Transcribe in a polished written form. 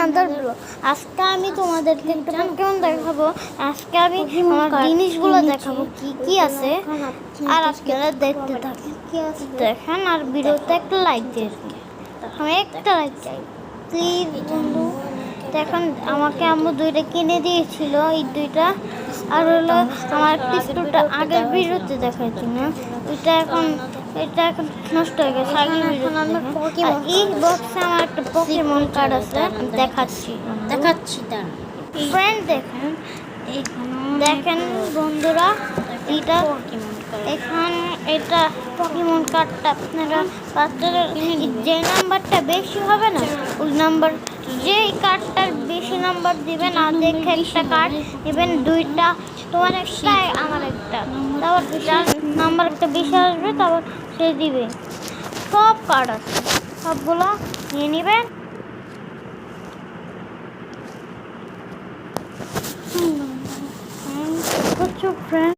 আদার blog. আজকে আমি তোমাদেরকে একটা পোকেমন দেখাবো। আজকে আমি আমার জিনিসগুলো দেখাবো কি কি আছে, আর আপনারা দেখতে থাকেন। দেখেন আর ভিডিওতে একটা লাইক দিয়ে আমি একটা লাইক চাই প্লিজ বন্ধু। দেখেন আমাকে আম্মু দুইটা কিনে দিয়েছিল, এই দুইটা। আর হলো আমার পিস্তুলটা আগের ভিডিওতে দেখাইছিল, এটা এখন নষ্ট হয়ে গেছে। আগের ভিডিওতে এই বক্সে আমার একটা পোকেমন কার্ড আছে, দেখাচ্ছি তার ফ্রেন্ড। দেখেন বন্ধুরা, এটা এখানে এটা পোকেমন কার্ডটা আপনারা বাচ্চারা যে নাম্বারটা বেশি হবে না, ওই নাম্বার যে কার্ডটার বেশি নাম্বার দিবেন আর দেখে একটা কার্ড নেবেন, দুইটা তোমার একটা আমার একটা, তারপর যার নাম্বার একটা বেশি আসবে তারপর সে দিবে। সব কার্ড আছে, সবগুলো নিয়ে নেবেন। ফ্রেন্ড